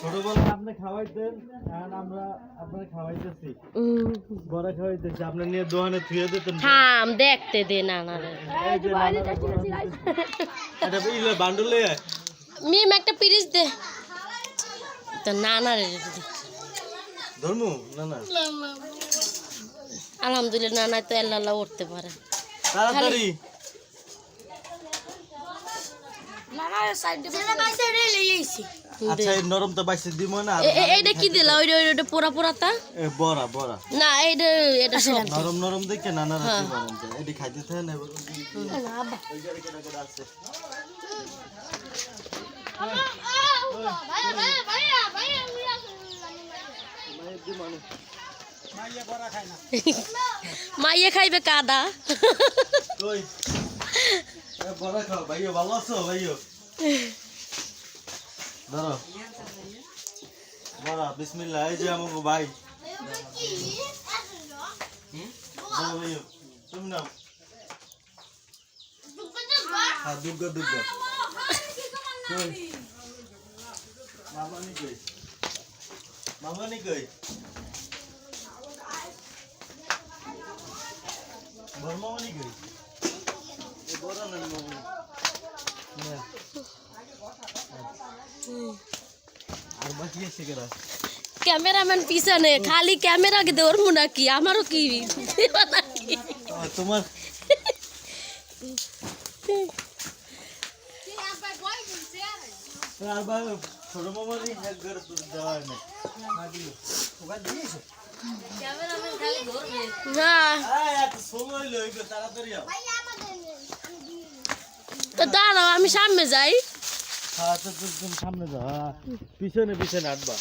ছোটবেলায় আপনি খাওয়াইতেন আর আমরা আপনার খাওয়াইতেছি বড় খাওয়াইতেছি আপনি নিয়ে দোকানে থুয়ে দিতেন থাম দেখতে দে নানারে এটা ইলে বান্ডলে মিম একটা পিরিচ দে তো নানারে ধর্মু না না আলহামদুলিল্লাহ নানা তো আল্লাহ উঠতে পারে তাড়াতাড়ি নানা সাইড দে বাইসে রে লইছি আচ্ছা এই নরম তো বাইসে দিব না এইটা কি দিলা ওইটা পোড়া পোড়াটা এ বড়া বড়া না এটা সব নরম নরম দেখে নানা রাখি বলেন এটি খাইতে থাকে না না আব্বা ওই জায়গায় কেডা কেডা আছে মাইয়া খাইবে কাদা কই এ বড়া খাও ভাইও ভালো আছো ভাইও ধরো বড়া বিসমিল্লাহ এই যে আমাগো ভাই দাও ভাইও তুমি নাও হ্যাঁ দুগ্গা দুগ্গা কই মামানি কই মামানি কই বড় মামানি কই এ বড় না মামানি আর বাকি আছে কেরা ক্যামেরাম্যান পিছনে খালি ক্যামেরা কে ধরবো নাকি আমারও কি তোমার আর ভাই ছোট মামানি এক ঘরে তো দেওয়া না ওখানে দিয়েছো হ্যাঁ এত সময় লইবে তাড়াতাড়ি আও তো দাঁড়াও আমি সামনে যাই হ্যাঁ তো তুমি সামনে যাও পিছনে পিছনে হাঁটবা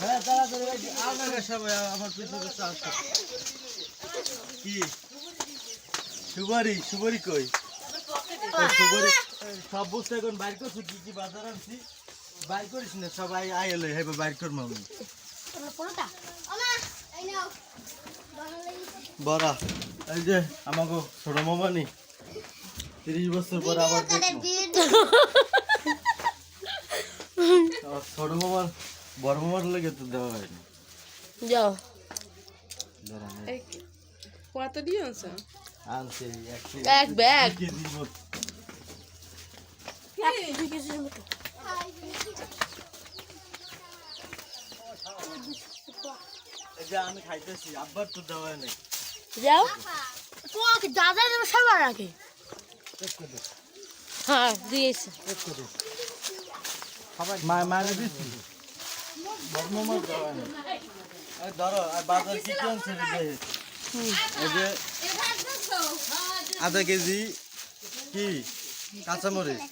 হ্যাঁ তাড়াতাড়ি আপনাকে সবাই আমার পিছনে আসো কি সুপারি সুপারি কই সুপারি সব বস্তু এখন বাইর করছি কি কি বাজার আনছি বাইর করিস না সবাই আইলে হেবে বাইর করবো আমি বড়া এই যে আমাকে ছোট মামানি 30 বছর পর আবার ছোট মামার বড় মামার লেগে তো দেওয়া হয়নি যাও কত দিয়েছ আনছে এক ব্যাগ কেজি মত এই যে আমি খাইতেছি আব্বার তো দেওয়া নেই যাও তোমাকে দাদা দেবে সবার আগে হ্যাঁ দিয়েছে মানে দিচ্ছি বড় মামার দেওয়া নেই এই ধরো আর বাজার কি কি আনছে এই যে আধা কেজি কি কাঁচামরিচ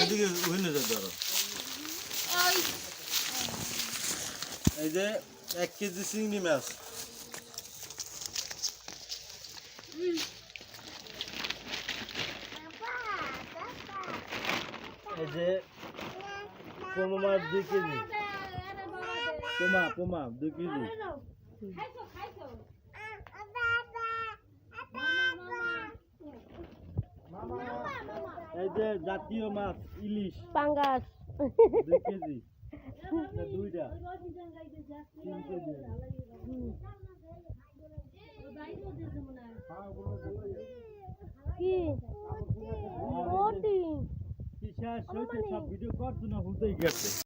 এদিকে হইলে ধরো এই যে 1 কেজি চিংড়ি মাছ এই যে পোমা মাছ 2 কেজি পোমা 2 কেজি এই যে জাতীয় মাছ ইলিশ পাঙ্গাস 2 কেজি না দুইটা 3 কেজি কি কি শেষ হয়েছে সব ভিডিও করছো না হতেই গেছে